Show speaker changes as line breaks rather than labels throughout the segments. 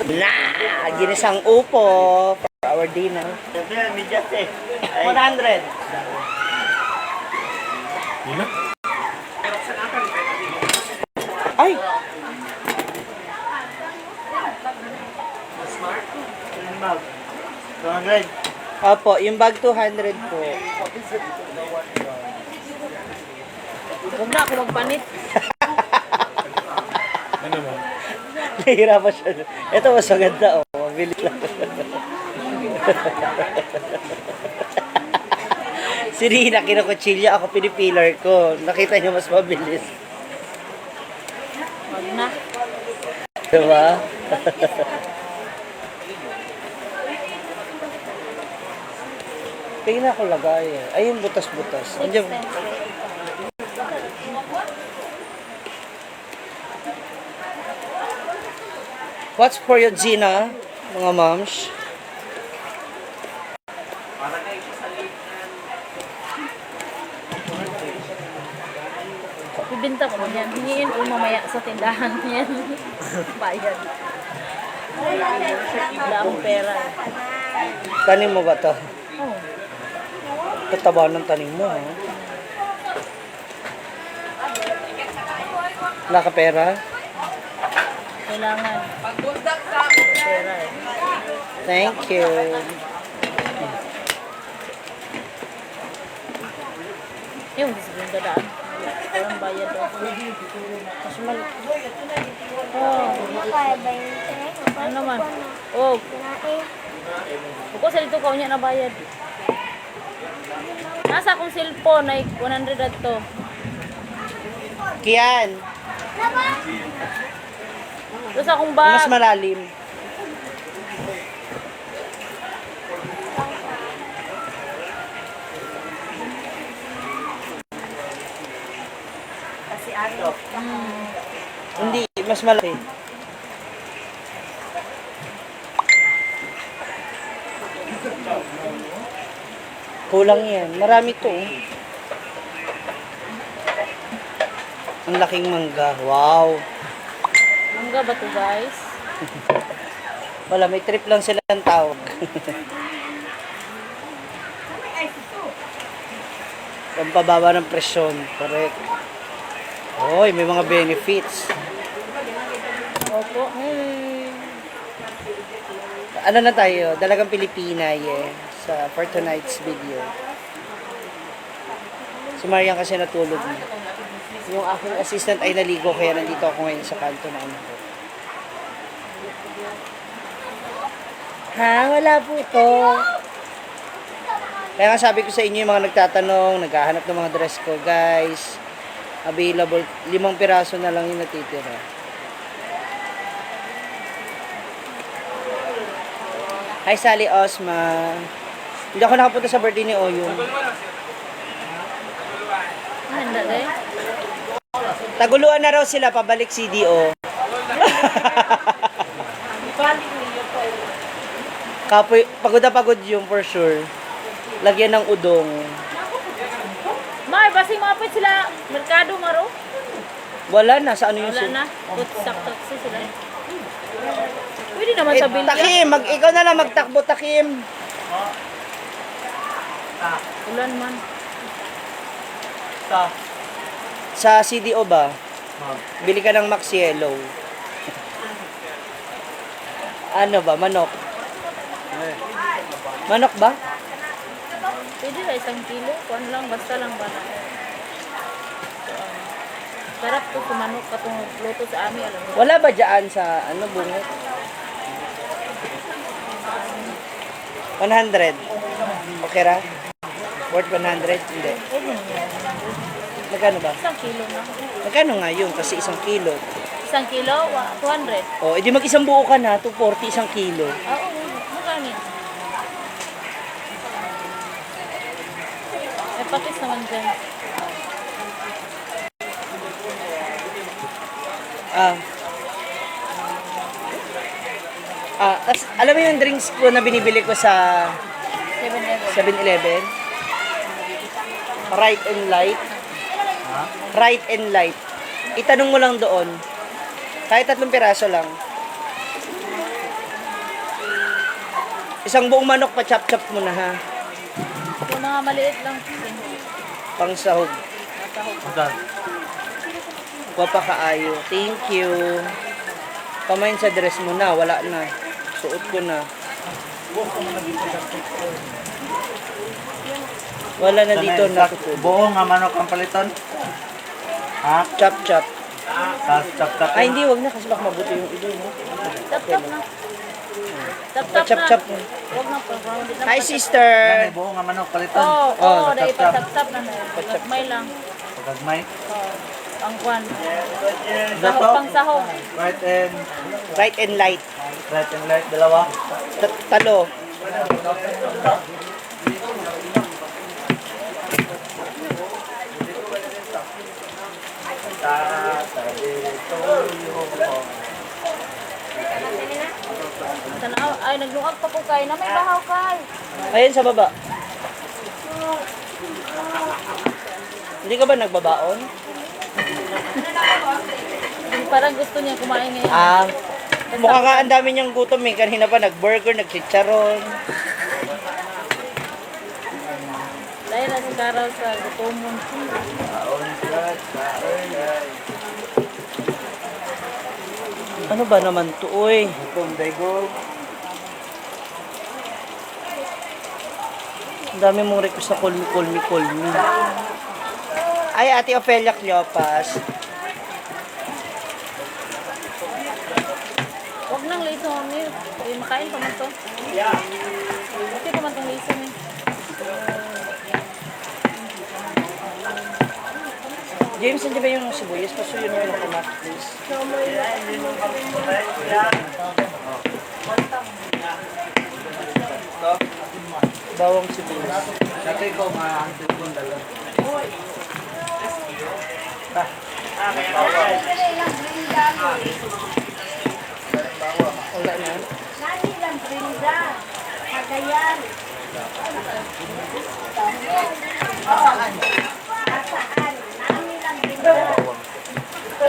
Na! Ginisang upo for our dinner. 100. Ay!
Smart? Yung bag. 200.
Opo, yung bag 200 po.
Huwag na ako magpanit.
Ano mo?
Nahihirapan siya. Ito mas maganda, oh. Mabilis lang. Si Rina, kinukutsilyo, ako pinipilar ko. Nakita niyo mas mabilis.
Huwag na.
Diba? Tingnan ako lagay eh. Ayun, butas-butas. Andiyan. What's for you, Gina? Mga moms?
Ibinta ko yan. Hingiin ko mamaya sa tindahan yan. Bayad. Wala akong pera.
Tanim mo ba to?
Oh.
Tataba ng tanim mo, ha? Wala ka pera?
Kailangan. Pera eh.
Thank you.
Yung sabihin ka daan. Walang bayad daw. Kasi mal... Oh. Ano naman? Oh. Huwag ko sa dito ka niya na bayad. Nasa akong cellphone ay 100 at to.
Kian,
Tapos akong bag.
mas malalim.
Kasi ano?
Hindi, mas malaki. Kulang yan. Marami to. Ang laking mangga. Wow.
Mangga ba to guys?
Wala, may trip lang sila ng tawag. Pampababa ng presyon. Correct. Oy, may mga benefits.
Opo.
Ano na tayo? Dalagang Pilipina, sa for tonight's video. Si Marian kasi natulog na. Yung aking assistant ay naligo kaya nandito ako ngayon sa kanto na anak ko. Ha? Wala po to. Kaya nga sabi ko sa inyo yung mga nagtatanong, naghahanap ng mga dress ko, guys. Available, 5 piraso na lang yung natitira. Hi Sally Osma. Hindi ako nakapunta sa birthday ni Oyong.
Handa day.
Taguluan na raw sila, pabalik CDO. Kapoy, pagod na pagod yung for sure. Lagyan ng udong.
May, basi mapit sila. Merkado maro.
Wala na, sa ano yung
Wala na. Sakto sila. Pwede naman sa bilya.
Takim, ikaw na lang magtakbo, Takim.
Ulan man.
Sa CDO ba? Bili ka ng Max Yellow. Ano ba? Manok? Manok ba?
Pwede na 1 kilo. Kuan lang, basta lang ba na. Sarap to kumanok katong luto sa amin. Alam mo.
Wala ba dyan sa ano bungot? 100. Okay ra? Worth 100? Hindi.
Pwede na.
Magkano ba?
1 kilo na.
Magkano nga yun? Kasi 1 kilo.
1 kilo, 200.
O, edi mag-isang buo ka na. 240, 1 kilo.
Oo, magkano yan? May patis naman dyan.
Tas, alam mo yung drinks ko na binibili ko sa
7-Eleven.
7-Eleven? Right and light. Right and light. Itanong mo lang doon. Kahit 3 piraso lang. Isang buong manok pa chop-chop mo na ha.
Yung mga maliit lang.
Pang sahog.
Udan.
Kuha pa kaayo. Thank you. Pamain sa dress mo na. Wala na. Suot ko na. Wala na dito na.
Buo nga manok ang paliton. Ha?
Chop-chop.
Tapos tap-tap.
Ay, hindi. Wag na. Kasi baka mabuti yung ilo. No?
Tap-tap na. Tap-tap na.
Chop-chop mo.
Huwag na po. Hindi na
Hi,
pa-
sister.
May buo nga manok paliton.
Oo,
Oh,
oo. Dahil
tap-tap.
pa tap-tap na. May lang.
Pagkagmay.
Oo. Ang kwan.
Dato.
Pang sahog.
Right and
Right and light.
light. Dalawa.
Talo.
Tanaw. Ay, naglungag pa po kayo na may bahaw kay.
Ayun sa baba. Hindi ka ba nagbabaon?
Parang gusto niya kumain ngayon.
Ah, mukha nga ang dami niyang gutom eh. Kanina pa nag-burger, nag-chicharon.
Dahil na si Carol sa gutomon.
Ano ba naman to, oy?
Kung dego.
Ang dami mong request na call me. Ay, Ate Ofelia Cleopas.
Huwag nang liso ni. Makain pa man to. Okay pa man tong liso ni.
James, hindi ba yung sibuyas? Pasuyo na yung tomato, please. Bawang sibuyas.
Dati ko maantip kong dala.
Wala na.
Nani lang Brenda. Cagayan. Asaan? Nani lang Brenda.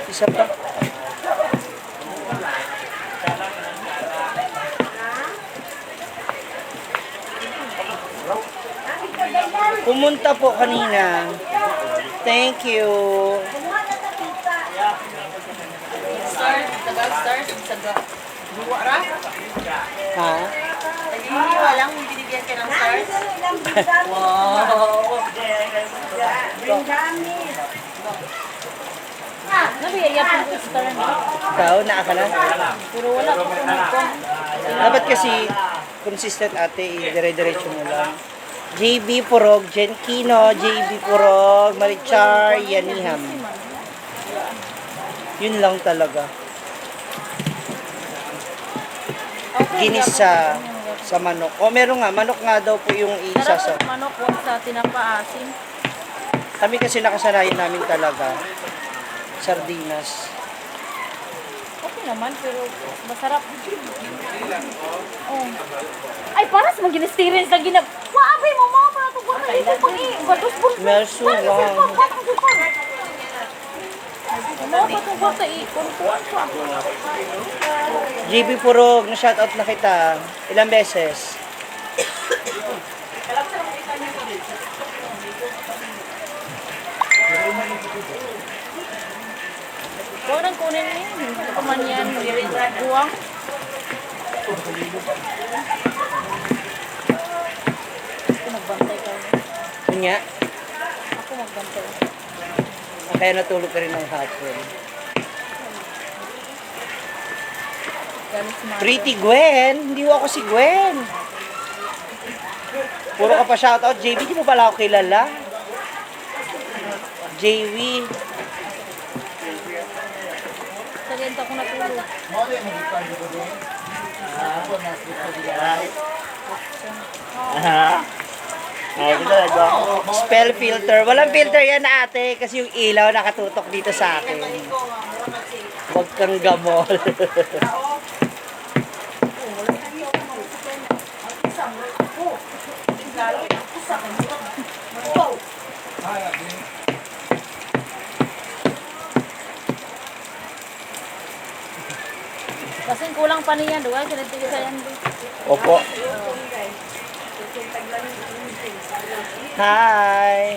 Isa pa. Pumunta po kanina. Thank you.
Kumuha na sa pizza.
Ha?
Nani lang Brenda. Brenda Miss.
Nabiyaya pa ko sa talan.
Ikaw, naa ka na?
Pero wala pa ko nagko.
Dapat kasi consistent ate, dire-diretso mo lang. JB Purog, Jen Kino, JB Purog, Marichar, Yaniham. Yun lang talaga.
Okay,
Ginis sa manok. O meron nga, manok nga daw po yung isa sa...
Pero manok wag sa tinapaasin.
Kami kasi nakasanayan namin talaga. Sardinas.
Okay naman, pero masarap. Oh. Ay, para sa mga experience na ginap. Waabay mo mga para ito. Wala ito pang i-batos po.
Merso lang.
Ano pa itong bata i-kuntuan pa.
JB Purog, na-shoutout na kita. Ilang beses?
Huwag nang kunin niya. Hindi pa man yan. Buwang. Ako magbantay ka.
Yun nga.
Ako magbantay.
Kaya natulog ka rin ng hapon.
Galit si Mama.
Pretty Gwen. Hindi ko ako si Gwen. Puro ka pa shoutout. JB, di mo pala ako kilala. JV.
Sa ganito ako natulog.
Ay, dito ako.
Spell filter. Walang filter yan ate. Kasi yung ilaw nakatutok dito sa akin. Huwag kang gamol.
Kasi kulang pa niya, duwa, sinitiga sa yan.
Opo. Hi!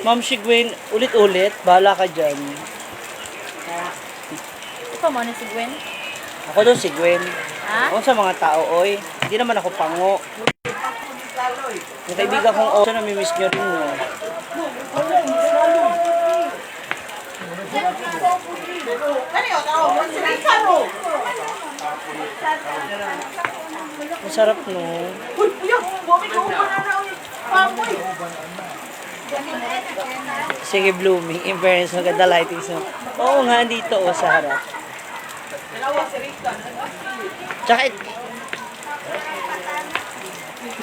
Ma'am Shigwin, ulit-ulit, bahala ka dyan.
Ikaw mo ni si Gwen?
Ako doon si Gwen.
Ha?
Ako sa mga tao, oy. Hindi naman ako pango. Yung kaibigan kong oso, namimiss nyo rin mo. Masarap, no? Sige, blooming. In fairness, maganda lighting. So, oo nga, dito, oh, sa harap. Tsaka,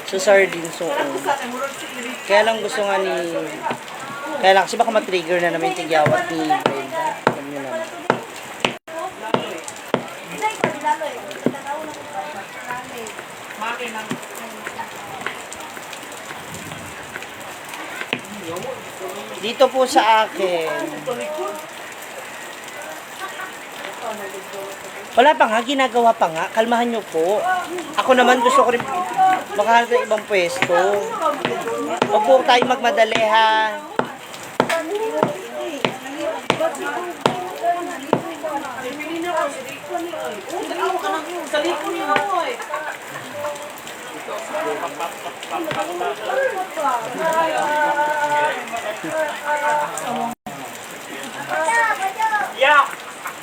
sa sardines, so, kaya lang gusto nga ni... Kaya lang, kasi baka matrigger na namin tigyawat ni Brenda. Alam nyo naman. Dito po sa akin. Wala pa nga, ginagawa pa nga. Kalmahan nyo po. Ako naman gusto ko rin makahanap ng ibang pwesto. Huwag po tayo magmadali, ha.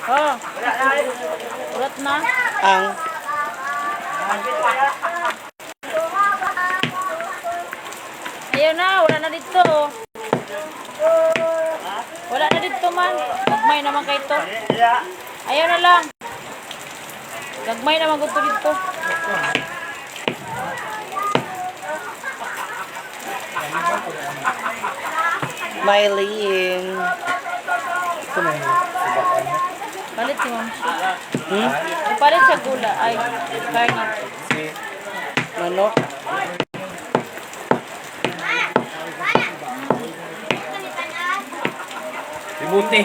Oh. Urat na.
Ang
Ayaw na, wala na dito. Wala na dito man. Gagmay naman kayo to. Ayaw na lang. Gagmay naman gusto dito.
Mylene.
Palit si Ma'am Shi.
Hmm?
Palit sa gula. Ay, karne.
Manok.
Libuti.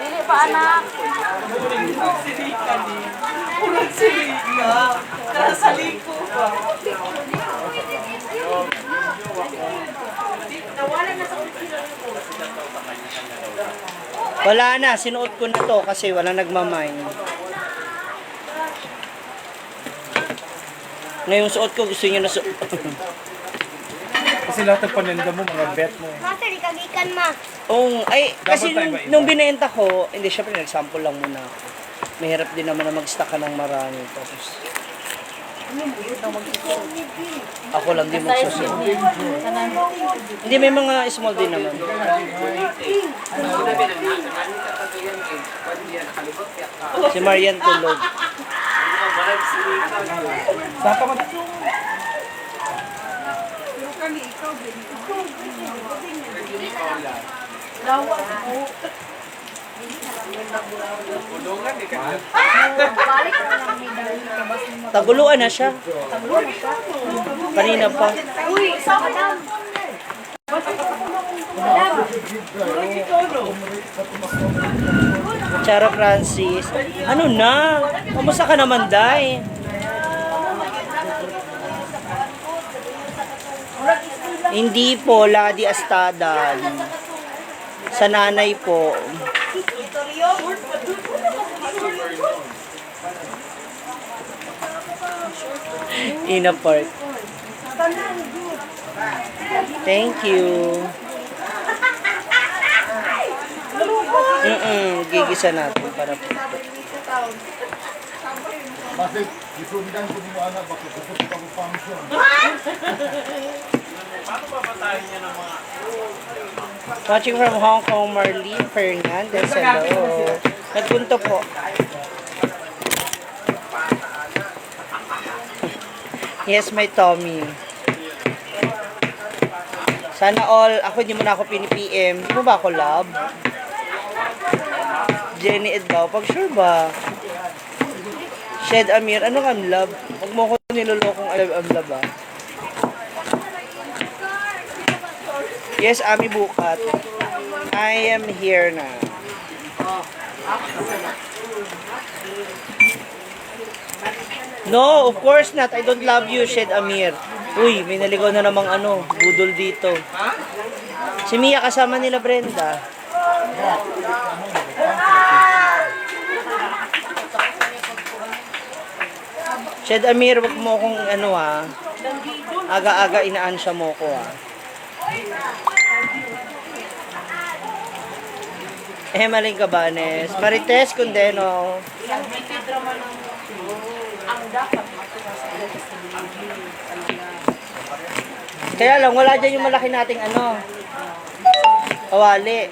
Dili pa anak.
Wala na, sinuot ko na to kasi wala nagmamay. Ngayong suot ko, gusto niyo na suot.
Kasi lahat ng paninda mo, mga bet mo.
Master, ikagikan ma.
Ay, kasi
Dapat tayo
nung,
ba iba?
nung binenta ko, hindi, syempre, nag-sample lang muna ako. Mahirap din naman na mag-stock ka ng marami. Tapos, ako lang din magsusunod.
Kanan.
Hindi, may mga small din naman. Si Marian tulog.
Saka mag...
Taguluan na siya. Kanina pa. Charo Francis. Ano na? Kamusta ka naman, Day? Hindi po, Ladi Astadan. Sa nanay po. Ina Park. Thank you. Gigisa natin para po.
Bakit? Isundan ko mo anak, bakit gusto ko pa function?
Watching from Hong Kong, Marlene Fernandez. Hello. Nagpunto po. Yes, my Tommy. Sana all, ako hindi mo na ako pini-PM. Di mo ba ako love? Jenny Edbaw, pag sure ba? Shed Amir, ano kang love? Huwag mo ko nilolokong I'm love ah. Yes, Ami Bukat. I am here na. No, of course not. I don't love you, Shed Amir. Uy, may naligaw na namang budol dito. Si Mia kasama nila Brenda. Shed Amir, wag mo akong aga-aga inaansya mo ko Maling Cabanes, Marites Condeno. Kaya lang, wala dyan yung malaki nating kawali.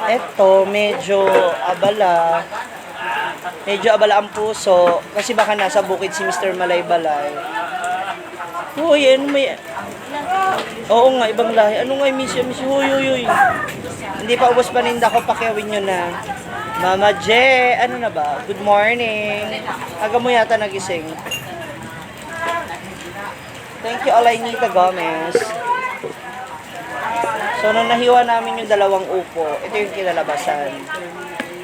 Eto, medyo abala. Medyo abala ang puso. Kasi baka nasa bukid si Mr. Malay-Balay. Uy, Oo nga, ibang lahi. Ano nga, miss you? Huy. Hindi pa ubos paninda ko, pakiawin nyo na. Mama J, ano na ba? Good morning. Aga mo yata nagising. Thank you, Alainita Gomez. So, nung nahiwa namin yung dalawang upo, ito yung kinalabasan.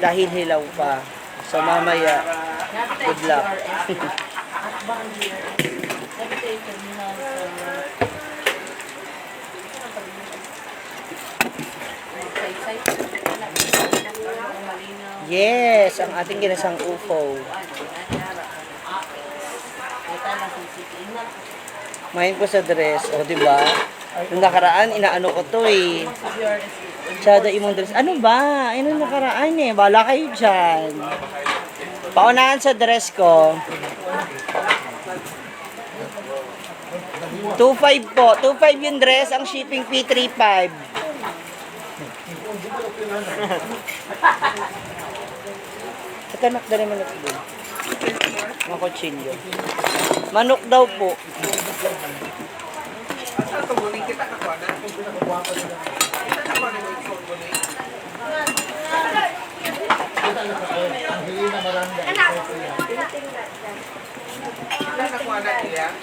Dahil hilaw pa. So, mamaya, good luck. Yes, ang ating ginasang UFO. Mahin ko sa dress. O, diba? Nung nakaraan, inaano ko to eh. Tsada imong dress. Ano ba? Ano nakaraan eh? Bala kayo dyan. Paunahan sa dress ko. 2.5 po. 2.5 yung dress. Ang shipping fee 3.5. Katanak na naman ito doon. Mga kutsilyo. Manok daw po.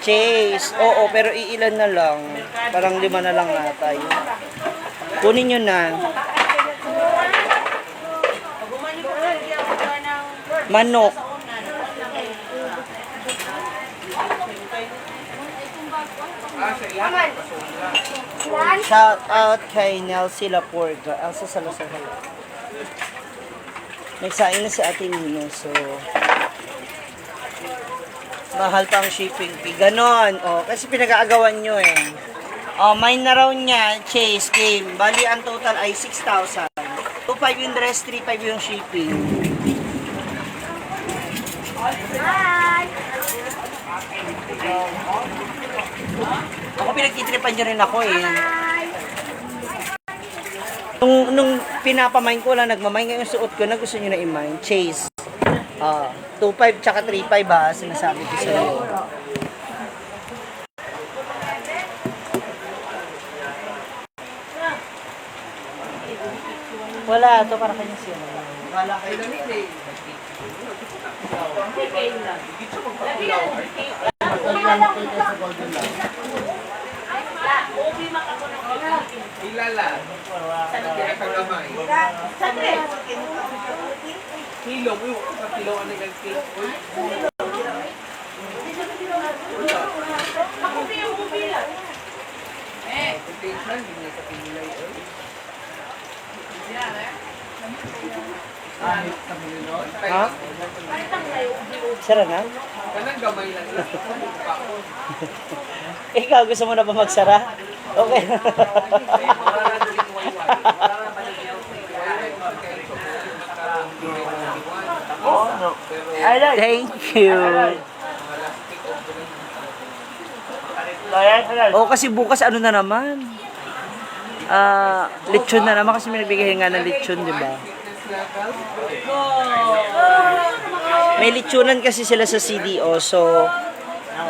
Chase. Oo, pero iilan na lang. Parang 5 na lang ata yun. Kunin nyo na. Manok. Shout out kay Nelsie Laporga. Elsa Salazar. Nagsain na si Ate Nino. So, mahal pa ang shipping fee. Ganon. O, kasi pinag-aagawan nyo eh. O, mine na raw niya. Chase game. Bali, ang total ay 6,000. 2.5 yung dress, 3.5 yung shipping.
Hi!
Ako pinagtitripan nyo rin ako eh.
Hi!
Nung pinapamain ko lang, nagmamain ngayon suot ko na gusto nyo na i-mine. Chase. 2.5 tsaka 3.5 ha, sinasabi ko sa'yo. Wala, ito para kanya siya. Wala kayo.
Ilala. Pinakagamay. Kilo mo yung kilo ang nag-cake.
Ha? Sara na?
Kanang gamay lang.
Ikaw, gusto mo na ba magsara? Okay. Thank you. Oh, kasi bukas ano na naman? Lechon na naman kasi may nagbigay nga ng lechon, di ba? May lechonan kasi sila sa CDO, so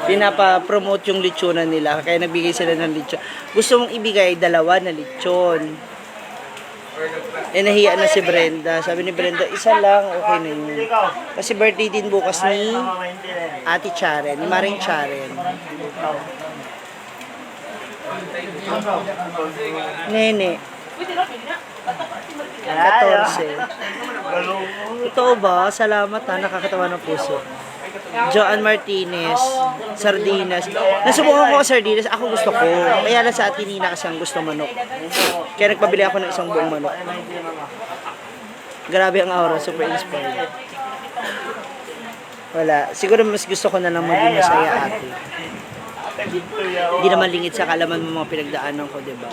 pinapa-promote yung lechonan nila, kaya nagbigay sila ng lechon. Gusto mong ibigay 2 na lechon. nahiya na si Brenda. Sabi ni Brenda, isa lang, okay na yun. Kasi birthday din bukas ni Ate Charen, ni Maring Charen. Nene. 14. Totoo ba? Salamat ha, nakakatawa ng puso. Joan Martinez, sardinas. Nasubukan ko sardinas, ako gusto ko. Kaya lang sa Ate Nina kasi ang gusto manok. Kaya nagpabili ako ng isang buong manok. Grabe ang aura, super inspired. Wala, siguro mas gusto ko na lang maging masaya ate. Hindi naman lingid sa kalaman mo mga pinagdaanan ko, diba?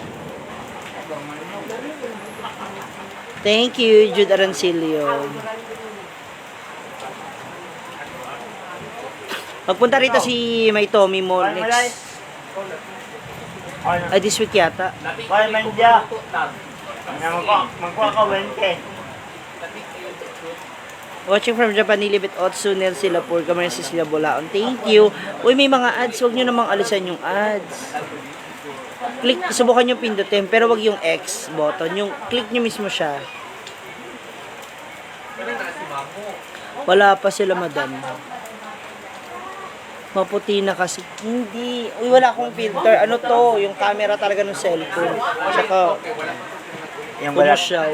Thank you, Jude Arancilio. Magpunta rito si May Tommy mo next. Ay, this week yata.
Hoy, Mandya. Magkuha ka Wednesday.
Watching from Japan, Nilibet Otsu, Nel Silapur, Cameron Cecilia Bolaon. Thank you. Uy, may mga ads. Huwag nyo namang alisan yung ads. Click, subukan nyo pindutin, pero wag yung X button. Yung click nyo mismo siya. Wala pa sila, madam. Maputi na kasi. Hindi. Uy, wala akong filter. Ano to? Yung camera talaga ng cellphone. Tsaka,
Yung wala.
pumusyaw.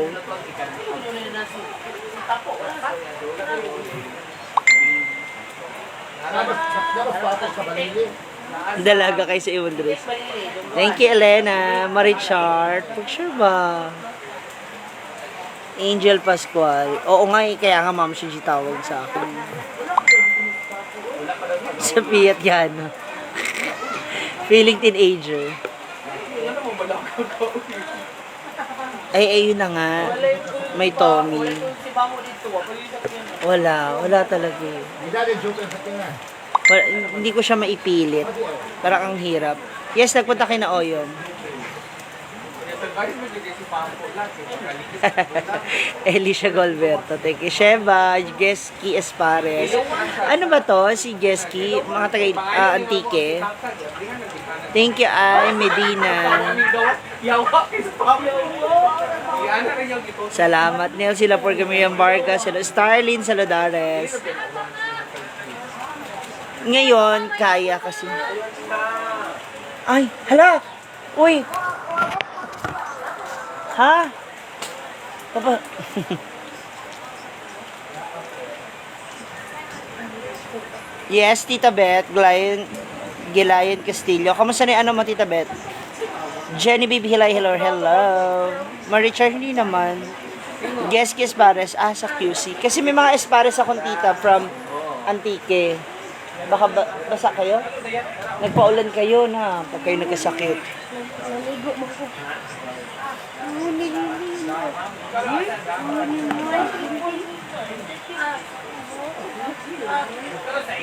Dapat patas sa balili.
Dalaga kayo sa iwan dress. Thank you, Elena. Marichard. Picture ba? Angel Pascual. Oo nga eh, kaya nga Ma'am Shinji tawag sa akin. Sa Fiat Gano. Feeling teenager. Ay, ayun na nga. May Tommy. Wala talaga eh.
Hindi natin joke sa tingnan.
Hindi ko siya maipilit. Parang ang hirap. Yes, nagpunta kay na Oyon. Elisha Golberto. Thank you. Sheba, Geski Espares. Ano ba to? Si Geski, mga taga Antique. Thank you, Ay Medina. Salamat, Neil. Sila por Camillan Barca. Sila Starlyn Saladares. Ngayon, kaya kasi. Ay, hala! Uy! Ha? Papa. Yes, Tita Beth. Gilayan Castillo. Kamusta na yung ano mo, Tita Beth? Jenny Baby Hilay, hello. Marichard, hindi naman. Geski Espares. Sa QC. Kasi may mga Espares akong tita from Antique. Baka basa kayo? Nagpaulan kayo na pag kayo nagkasakit.
Naligo mo po.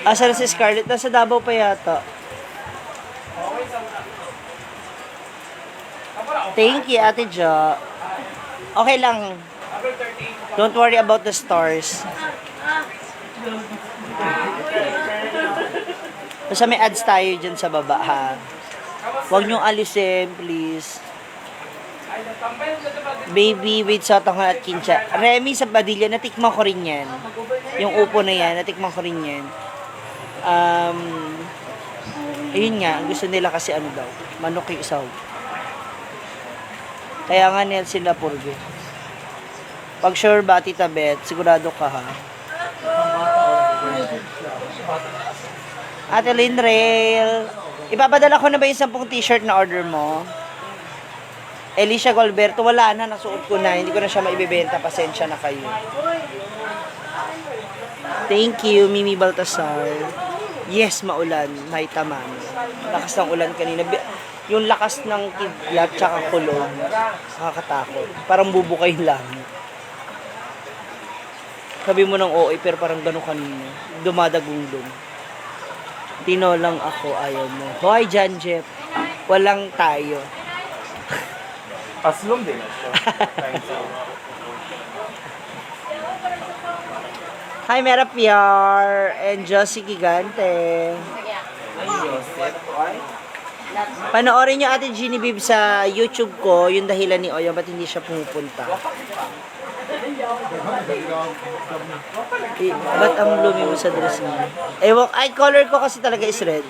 Asa na si Scarlett? Nasa Davao pa yata. Thank you, Ate Jo. Okay lang. Don't worry about the stars. Basta may ads tayo dyan sa baba, ha? Huwag niyong alisin, please. Baby with sotanghon at kincha. Remy sa Padilla, natikman ko rin yan. Yung upo na yan, natikman ko rin yan. Ayun nga, gusto nila kasi ano daw, manok yung isaw. Kaya nga nila sila purge. Pag sure ba, Tita Beth, sigurado ka ha. Ate Lynn Rail, ipapadala ko na ba yung 10 t-shirt na order mo? Elisha Golberto, wala na, nasuot ko na. Hindi ko na siya maibibenta, pasensya na kayo. Thank you, Mimi Baltasar. Yes, maulan, may taman. Lakas ng ulan kanina. Yung lakas ng kidlat tsaka kulog, nakakatakot. Parang bubukay lang. Sabi mo ng OA, pero parang gano'n kanina. Dumadagundong. Tino lang ako, ayaw mo. Hoy, John Jeff. Walang tayo.
Aslom din siya.
Hi, Mera PR and Josie Gigante. Panoorin niyo Ate Genevieve sa YouTube ko, yung dahilan ni Oyong ba't hindi siya pumupunta. Ba't ang blumi mo sa dress niya? Ewan, ay, color ko kasi talaga is red.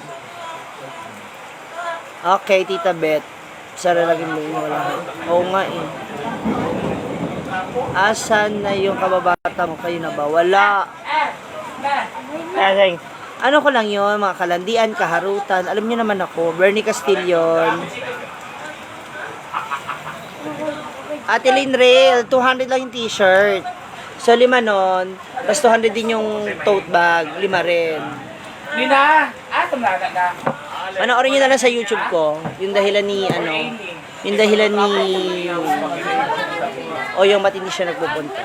Okay, Tita Beth. Sara lagi mo wala. Oo nga eh. Asan na yung kababata mo? Kayo na ba? Wala. Ano ko lang yun, mga kalandian, kaharutan. Alam niyo naman ako, Bernie Castillon. Ate Lynn Rail, 200 lang yung t-shirt. So, 5 nun. Tapos 200 din yung tote bag. 5 rin.
Nina! Tumlaga na.
Panoorin nyo na lang sa YouTube ko. Yung dahilan ni, yung dahilan ni, o yung ba't hindi siya nagpupunta.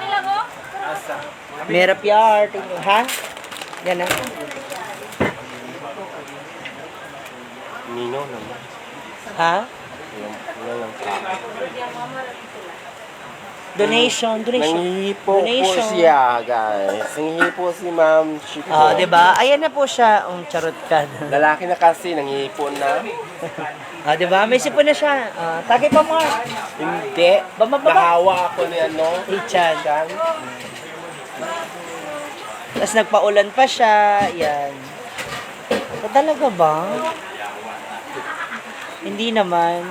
Merap yard. Ha? Yan na.
Nino naman.
Ha?
Walang
Donation.
Nanghihipo po
Donation.
siya, guys. Nanghihipo si Ma'am Chico.
Ah, 'di ba? Ayan na po siya. Charot ka.
Lalaki na kasi, nanghihipo na.
Ah, 'di ba? May sipon na siya. Ah, tagay pa mo.
Hindi.
Baba.
Nahawa ako ni
Richard.
Chan.
Tapos nagpaulan pa siya. Yan. Talaga ba? Hindi naman.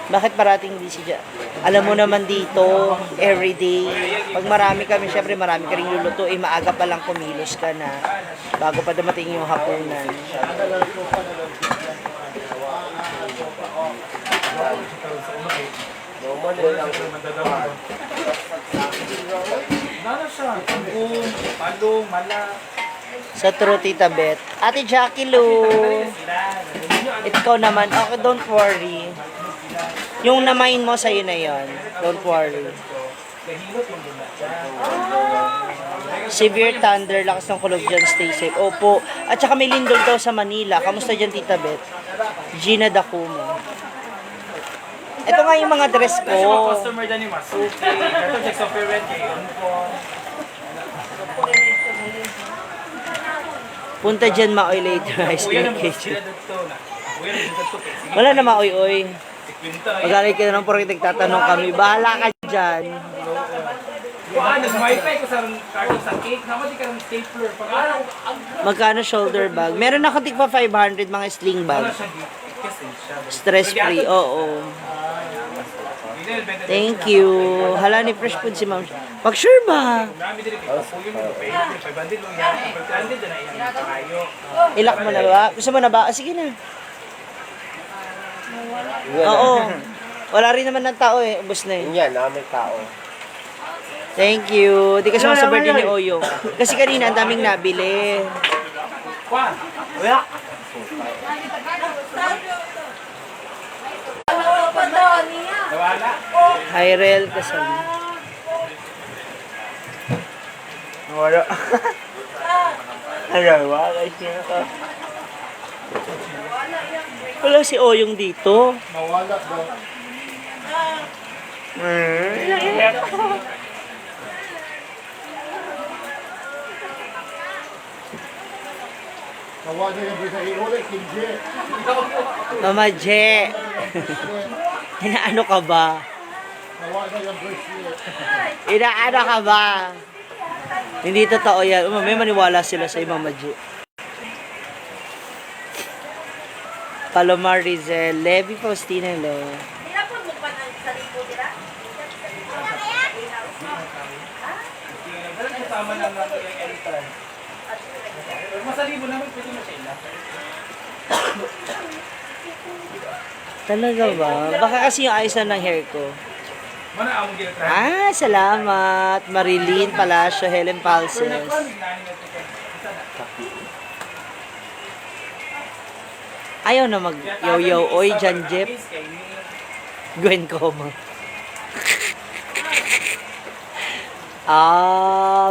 Bakit parating di siya? Alam mo naman dito, everyday, pag marami kami, syempre marami ka rin luluto, maaga pa lang kumilos ka na, bago pa dumating yung hapunan. Sa true, Tita Beth. Ate Jackie Lou, ikaw naman, okay, don't worry. Yung namain mo, sa'yo na yon. Don't worry. Severe thunder, lakas ng kulog dyan, stay safe. Opo. At saka may lindol daw sa Manila. Kamusta dyan, Tita Beth? Gina Dacumo. Ito nga yung mga dress ko.
Customer dyan ni Masuki. Ito, check sa period kayo.
Punta dyan, Maoy later. Ice cream cake. Wala na, Maoy-oy. Magaling ka na ng porkitig, tatanong kami. Bahala ka dyan.
Nag-wifi ko sa carton sa cake. Naman di ka ng stapler. Pag-araw,
Magkano shoulder bag? Meron ako tigpa 500 mga sling bag. Stress free, oo. Thank you. Hala ni Fresh Food si Ma'am. Pag sure ba? Ilak mo na ba? Gusto mo na ba? Ah, sige na. Oo. Wala rin naman ng tao eh. Ubus na eh.
Yan, may tao.
Thank you. Di kasi sa birthday ni Oyong. Kasi kanina ang daming nabili. Hyrel kasama.
Wala.
Wala si Oyong dito.
Mawala daw. Mawala yung bisa iulit, Kimje.
Mama Je. Inaano ka ba?
Mawala yung bracelet.
Inaano ka ba? Hindi totoo yan. May maniwala sila sa Mama Je. Palomar Rizel, Levi Faustina, hello.
Masalibo naman, pwede mo siya ila.
Talaga ba? Baka kasi yung ayos na ng hair ko.
Mana among ginatry?
Ah, salamat. Marilyn Palacio, Helen Palses. Ayaw na mag-yo-yo. Oy, Jan Jeff. Gwen Coma.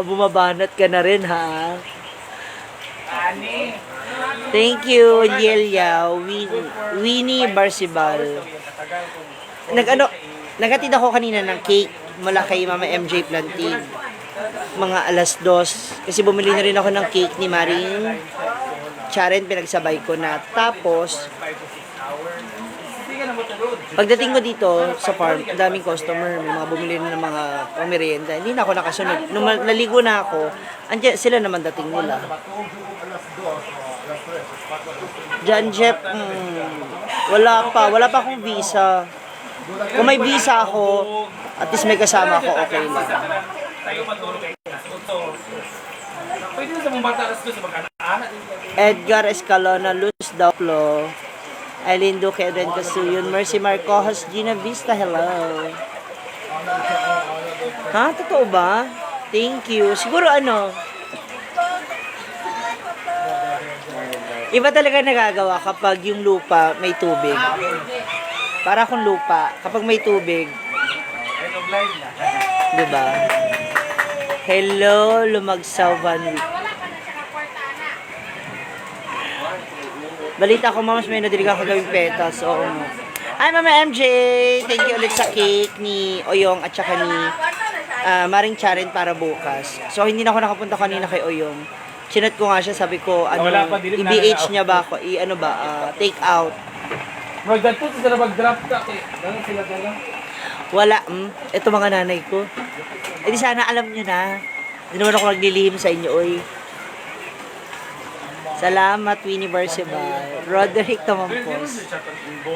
Bumabanat ka na rin, ha?
Ani.
Thank you, Yelia. Winnie Barsibal. Nagatid ako kanina ng cake mula kay Mama MJ Planting. Mga 2:00. Kasi bumili na rin ako ng cake ni Maring Charen, pinagsabay ko na. Tapos, pagdating ko dito sa farm, ang daming customer, may mga bumili na ng mga pamerienda. Hindi na ako nakasunod. Nung naligo na ako, andyan sila naman dating nila. John Jeff, wala pa akong visa. Kung may visa ako, at least may kasama ako, okay lang. Edgar Escalona, Luz Daplo, Eileen Duque, Edwin Casuyon, Mercy Marcos, Gina Vista, hello. Ha? Totoo ba? Thank you. Siguro ano, iba talaga nagagawa kapag yung lupa may tubig. Para kung lupa, kapag may tubig, diba? Hello, Lumagsaw Van Week. Balita ko, mamas, may nadilig ako gawing petas. Oo mo. Hi, Mama MJ! Thank you ulit sa cake ni Oyong at saka ni Maring Charen para bukas. So, hindi na ako nakapunta kanina kay Oyong. Chinat ko nga siya, sabi ko, i-BH niya ba ako? Take out.
Magdanto sila mag-drop ka. Ganun sila dala.
Wala. Ito mga nanay ko. Eh di sana alam nyo na. Hindi naman ako naglilihim sa inyo, oy. Salamat, Winnie Barcebal. Roderick Tamampos.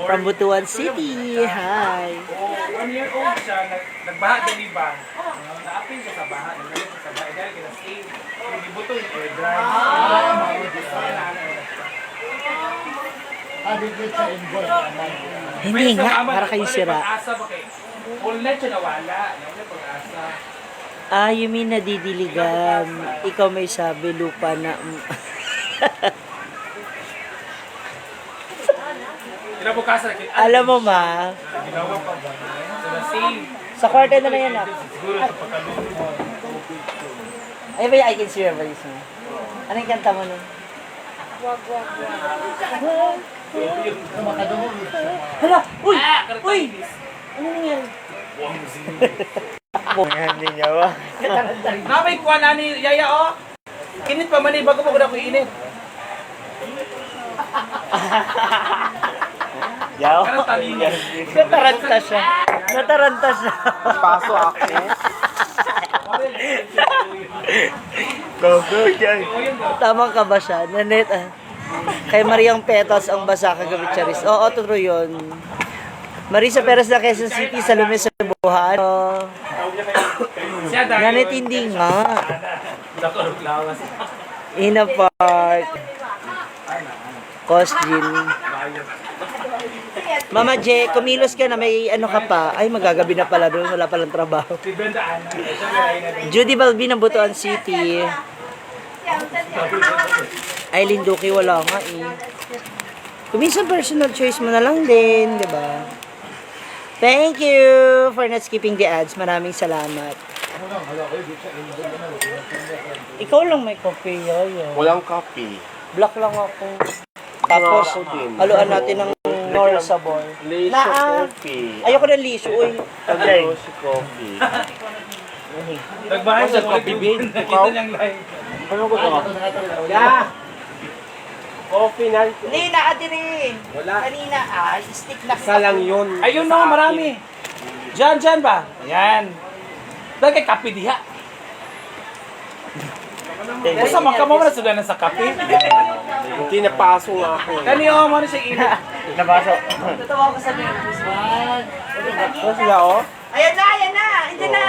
From Butuan City. Hi.
1 year old siya, nagbaha din ba? Naapin siya sa baha, nagalit siya sa baha, dahil kinasave. Hindi buto yung air dry.
Hindi nga, para kayo sira.
Full net siya nawala. Pag-asa.
Ah, you mean nadidiligan. Ikaw may sabi, lupa na.
Kinabukasan.
Alam mo ma,
Ginawa pa ba? So, na-save.
sa kwarto na yan ah.
Siguro sa pagkalunod.
Ay ba yung I Can See Your Voice mo? Anong kanta mo nun?
Wag.
Hala! Uy! Uy! Ano nangyari? Hindi niya ba?
Namay kuha na ni Yaya, oh. Init pa man eh, bago mo ko init.
Yaw.
Karang talino.
Nataranta siya. Nataranta siya.
Paso ako.
Go dyan. Tama ka ba siya? Nanet ah. Kay Mariang Petos ang basa kagabi Charis. Oo, true yun. Marisa Perez na Quezon City, Salome sa buhay. Nanet hindi nga. Ina Park. Costin. Mama J, kumilos ka na, may ano ka pa. Ay, magagabi na pala doon, wala palang trabaho. Judy Balbi ng Butuan City. Eileen Duque, wala nga eh. Kuminsan personal choice mo na lang din, di ba? Thank you for not skipping the ads. Maraming salamat. Ikaw lang may kopi, Yoyo.
Walang copy.
Black lang ako. Tapos, haluan natin ng Nora Sabor.
Leisure coffee.
Ayoko ng liso, uy.
Leisure coffee.
Nagbahay siya, coffee bean. Nakita niyang live.
Ano ko ito? Yeah. Coffee na.
Hindi na, adiri.
Wala.
Kanina, stick na.
Isa lang yun.
Ayun no, marami. Diyan ba? Ayan. Dahil kay kape diha. Basta makamo na sila na sa kape.
Hindi napaso nga ako.
Kaniyo mo na siya init.
Nabaso.
Tatawa ko sa nervous.
Ano sila oh?
Ayan na, ayan na. Diyan na.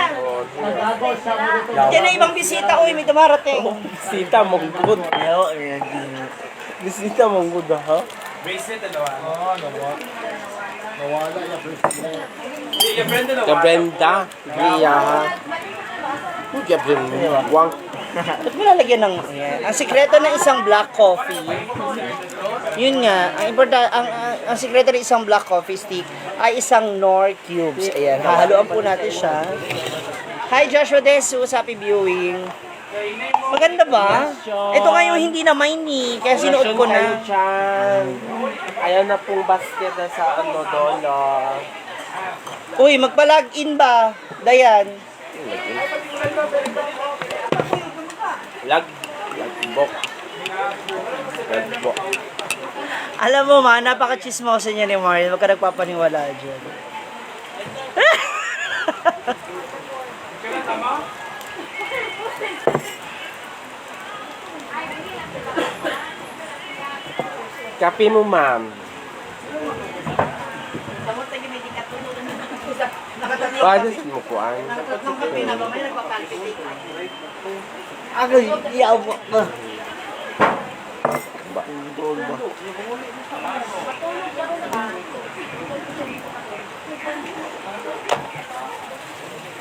Diyan na ibang bisita, uy. May dumarating.
Bisita mong good. Bisita mong good ha?
Bracelet na nawa.
Oo, nawala yung bracelet.
Yung Brenda na
Kay Brenda. Gria ha? Kay Brenda. Wang.
Ba't mo lalagyan ng... Ayan. Ang sikreto ng isang black coffee, yun nga, ang sikreto ng isang black coffee stick ay isang Knorr cubes. Ayan, hahaluan po natin siya. Hi Joshua Desu, happy viewing. Maganda ba? Ito nga yung hindi na mine eh, kaya sinuot ko na.
Ayaw na pong basket na sa ano dolo.
Uy, magpa-log-in ba? Dayan.
Lagbok. Red po.
Alam mo ma, napaka-chismosa niya ni Mario. Huwag ka nagpapaniwala dyan.
Kape mo, ma'am. Pwede sa mo kuan.
Agay, iyaw mo.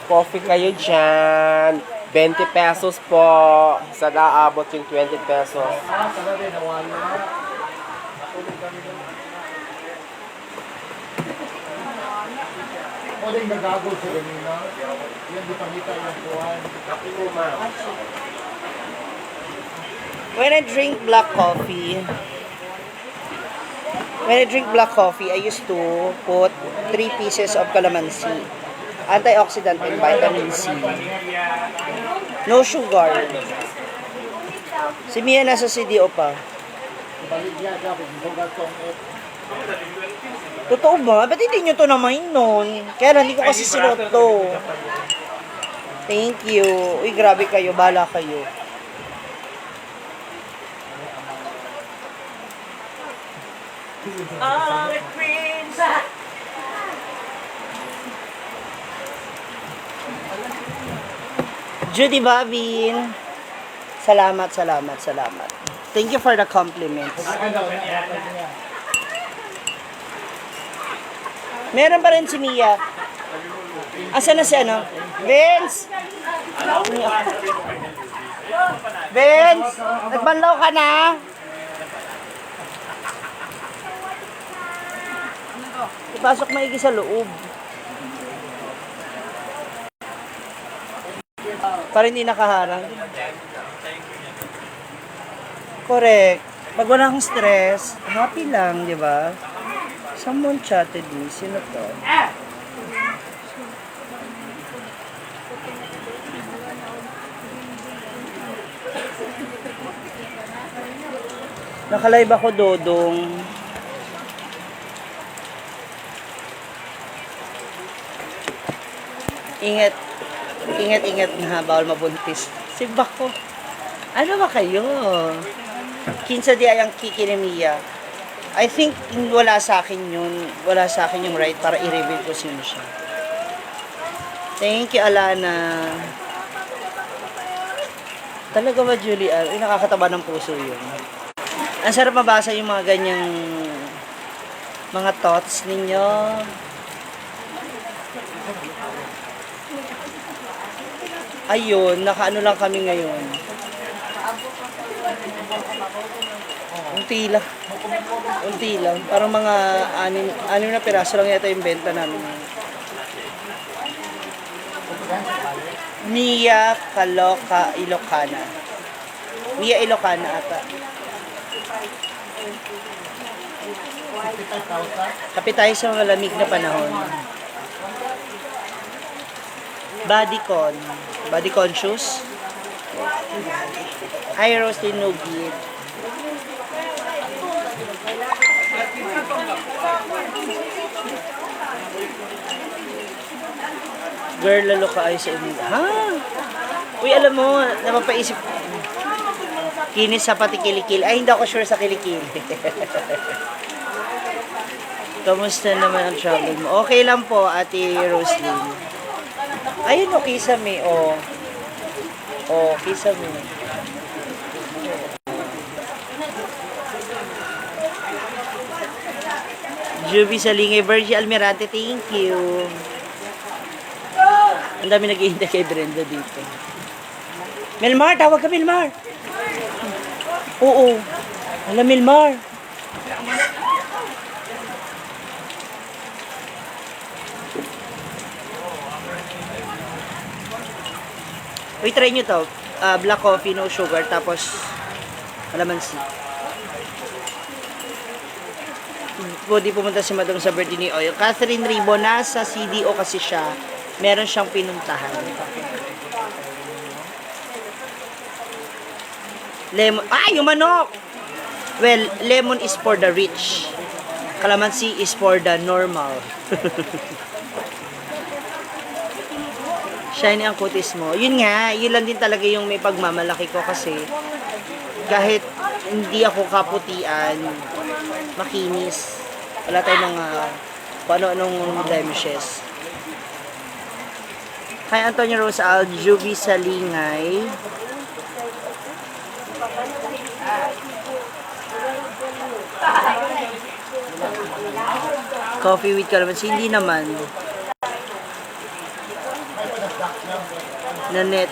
Coffee kayo dyan. 20 pesos po. Sa naabot yung 20 pesos.
O din nagagol sa ganina. Yan di pangita yung kuhan.
Kape mo, ma'am.
When I drink black coffee, I used to put 3 pieces of calamansi, antioxidant and vitamin C. No sugar. Si Mia nasa CDO pa.
Baligya ka, kung bugat tong
Totoo ba? Ba't hindi nyo to naman nun? Kaya lang, hindi ko kasi sinuot to. Thank you. Uy, grabe kayo. Bahala kayo. Judy Babin. Salamat. Thank you for the compliments. Meron pa rin si Mia. Asa na si ano? Vince! Vince! Nagbanlaw ka na? Ipasok maigi sa loob. Para hindi nakaharang. Correct. Pag wala kang stress, happy lang, di ba? Someone chatted me. Sino to? Nakalive ako, Dodong. Ingat. Ingat na, bawal mabuntis. Si Bako. Ano ba kayo? Kinsa di ayang kikinemiya. I think wala sa akin yun. Wala sa akin yung right para i-reveal ko sino siya. Thank you, Alana. Talaga ba, Julia? Ay, nakakataba ng puso yun. Ang sarap mabasa yung mga ganyang mga thoughts ninyo. Ayun, nakaano lang kami ngayon. Unti lang. Parang mga anim na piraso lang yata yung benta namin. Mia Kaloka Ilocana. Mia Ilocana ata. Kapit tayo sa malamig na panahon. Body conscious. Hi, Roasted Nugget. Girl, lalo ka ay sa inyo. Ha? Uy, alam mo, napapaisip. Kinis sa pati kilikili. Ay, hindi ako sure sa kilikili. Kamusta naman ang travel mo? Okay lang po, Ate Roslyn. Ayun, o, Kisame. O, Kisame. Juby Salingay, Virgie Almirante, thank you. Ang dami nag-iintay kay Brenda dito. Melmar, tawag ka Melmar. Oo. Alam Melmar. Uy, try nyo to. Black coffee, no sugar, tapos calamansi. Pwede pumunta si Madam sa birthday ni Oil. Catherine Ribo, nasa CDO kasi siya. Meron siyang pinuntahan. Lemon. Ay, yung manok! Well, lemon is for the rich. Calamansi is for the normal. Shiny ang kutis mo. Yun nga, yun lang din talaga yung may pagmamalaki ko kasi kahit hindi ako kaputian, makinis. Wala tayong mga kung ano-anong blemishes. Kay Antonio Rosal, Juby Salingay. Coffee with calamansi, hindi naman. Nanet.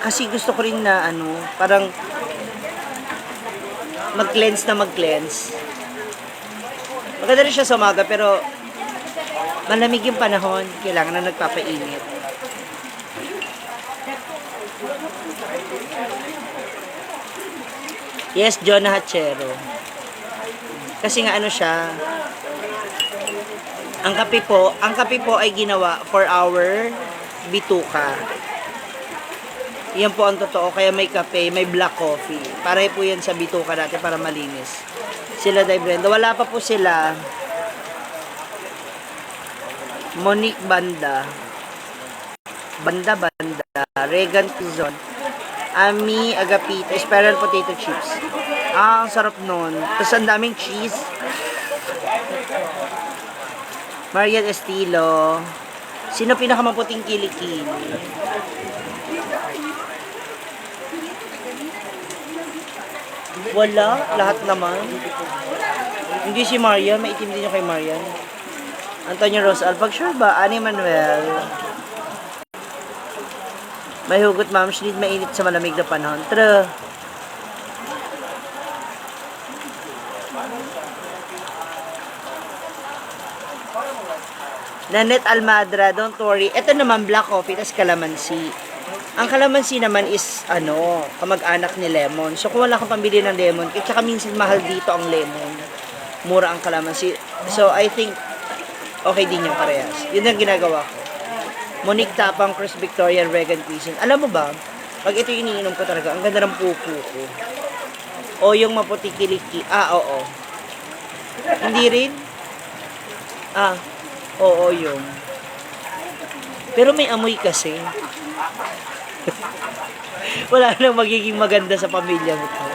Kasi gusto ko rin na parang mag-cleanse na mag-cleanse. Maganda rin siya sa umaga pero malamig yung panahon. Kailangan na nagpapainit. Yes, Jonah Hachero. Kasi nga siya, ang kape po ay ginawa for our bituka. Yan po ang totoo. Kaya may kape, may black coffee. Para po yan sa bituka natin para malinis. Sila Day Brenda. Wala pa po sila. Monique Banda. Banda. Regan Tizon. Ami Agapito. Spiral potato chips. Ang sarap nun. Tapos ang daming cheese. Marian Estilo. Sino pinakamaputing kilikili? Wala. Lahat naman. Hindi si Marian. Maitim din yung kay Marian. Antonio Rosal. Pag sure ba? Ani Manuel. May hugot, ma'am. She need mainit sa malamig na panahon. True. Nanet Almadra, don't worry. Ito naman, black coffee, tas calamansi. Ang calamansi naman is, kamag-anak ni lemon. So, kung wala kang pambili ng lemon, tsaka minsan mahal dito ang lemon. Mura ang calamansi. So, I think, okay din yung parehas. Yun ang ginagawa ko. Monique Tapang, Chris Victorian, Regan Cuisine. Alam mo ba, pag ito yung iniinom ko talaga, ang ganda ng pupo ko. O yung maputi kiliki. Oo. Hindi rin? Oo yung. Pero may amoy kasi. Wala nang magiging maganda sa pamilya mo to.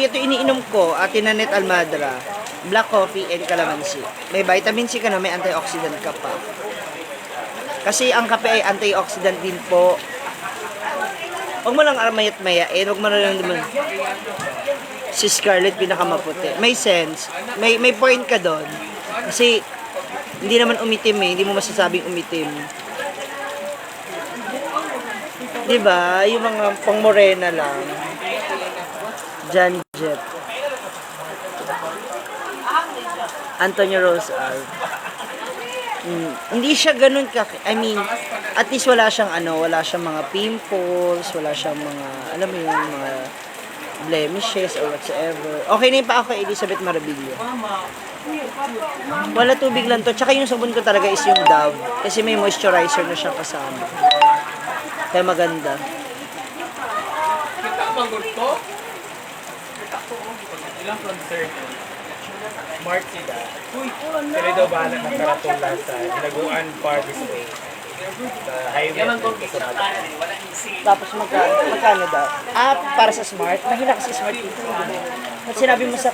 Ito iniinom ko, Ate Nanet Almadra. Black coffee and calamansi. May vitamin C ka na, may antioxidant ka pa. Kasi ang kape ay antioxidant din po. Huwag mo lang mayat-mayain, huwag mo lang naman. Si Scarlett pinakamaputi. May sense. May point ka doon. Kasi hindi naman umitim hindi mo masasabing umitim. Diba? Yung mga pang morena lang. Jan Jet. Antonio Rosal. Hindi siya ganun at least wala siyang mga pimples, wala siyang mga, alam mo yung mga blemishes or whatsoever. Okay na yung pa ako, Elizabeth Marabillo. Wala tubig lang to. Tsaka yung sabon ko talaga is yung Dove. Kasi may moisturizer na siya kasama. Kaya maganda.
Kita bang gusto? Ilang concern? Smart sila. Sila daw bahala ng karatula sa Hinaguan Parvis Way. Sa highway.
Tapos magkano daw? Para sa Smart? Mahina kasi Smart dito. At sinabi mo sa...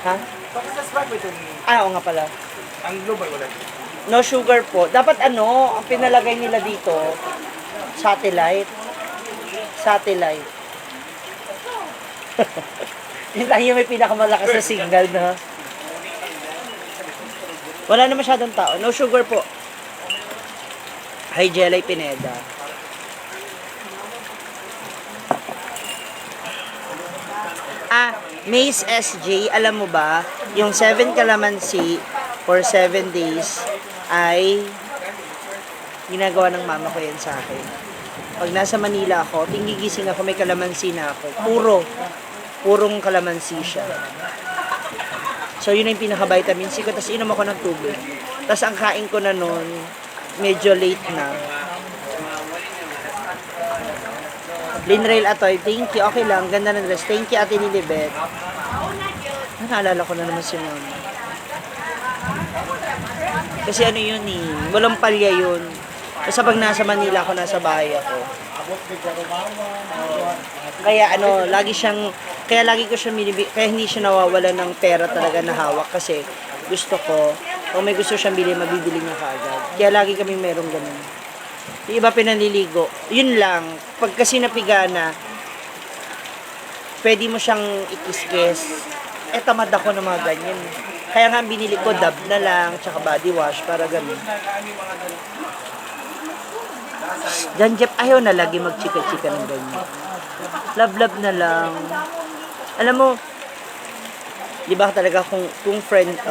Ha?
Sa Smart ba ito?
Oo nga pala.
Ang global wala.
No sugar po. Dapat ang pinalagay nila dito, satellite. Yun lang yung may pinakamalakas na signal na. Wala na masyadong tao. No sugar po. Hi, Jelay Pineda. Mace SJ, alam mo ba, yung 7 calamansi for 7 days ay ginagawa ng mama ko yan sa akin. Pag nasa Manila ako, tinggigising ako, may calamansi na ako. Puro. purong kalamansi siya. So, yun na yung pinaka-vitamin C ko. Tapos, inom ako ng tubig. Tapos, ang kain ko na nun, medyo late na. Linrail Atoy, thank you. Okay lang, ganda ng dress. Thank you, Ate Lilibet. Naalala ko na naman si Mama. Kasi ano yun eh, walang palya yun. Kasi pag nasa Manila ako, nasa bahay ako. Kaya ano, kaya lagi ko siya kaya hindi siya nawawala ng pera talaga na hawak kasi gusto ko, kung may gusto siyang bili, mabibili niya kaagad. Kaya lagi kami merong ganun. Yung iba pinanliligo. Yun lang, pag kasi napigana, pwede mo siyang ikis-kis. Tamad ako ng mga ganyan. Kaya nga binili ko dab na lang, tsaka body wash, para ganun. Jan Jeff, ayaw na lagi magchika-chika ng ganyan. Love-love na lang. Alam mo, di ba talaga kung friend ka,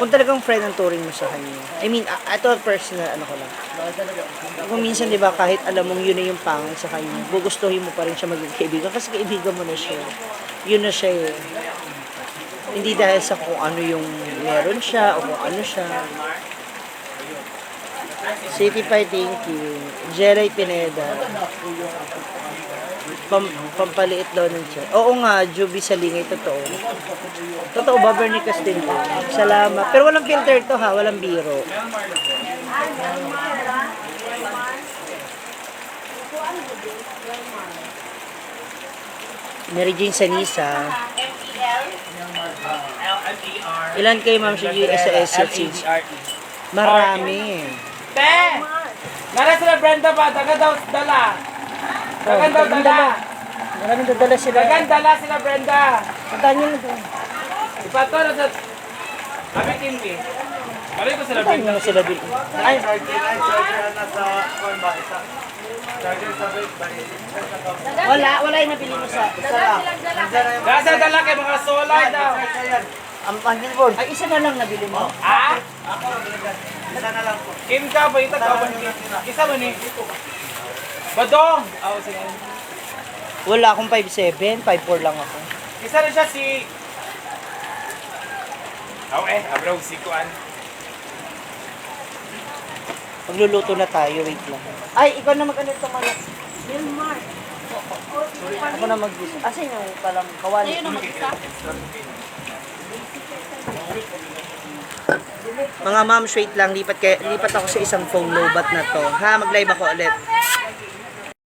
kung talagang friend ang turing mo sa kanya. I mean, ito personal, ano ko lang. Kung minsan, di ba, kahit alam mong yun na yung pangit sa kanya, gugustuhin mo pa rin siya maging kaibigan kasi kaibigan mo na siya. Yun na siya eh. Hindi dahil sa kung ano yung meron siya o kung ano siya. City Pie, thank you. Jeray Pineda. Pampaliit daw ng siya. Oo nga, Juby Salingay, totoo. Totoo ba, Bernie Castillo? Salamat. Pero walang filter to ha, walang biro. Mary Jane Sanisa. Ilan kayo, ma'am, sa USS? Marami.
Te! Nara sila Brenda ba? Dagan daw dala. Dagan daw dala.
Maraming dadala sila.
Dagan dala sila Brenda.
Puntahan nyo na doon.
Ipato na sa... Kami Kimby. Balik ko sila
Puntahan nyo
Brenda.
na sila doon. Ay, wala yung nabili mo sa...
Gasa dala kay mga solar daw.
Ang billboard. Ay, isa na lang nabili mo.
Ha? Kim ka ba? Ito ka ba? Isa ba ni? Badong! Oh, sige.
Wala akong 5'7", 5'4 lang ako.
Isa rin siya si... Abraw, si Kuan.
Magluluto na tayo, wait lang. Ay, ikaw na mag-ano ito mga... Ako na mag-gusto. Asan yung palang kawali? Mga moms, wait lang. Lipat ako sa isang phone lobat na to. Ha, mag-live ako ulit.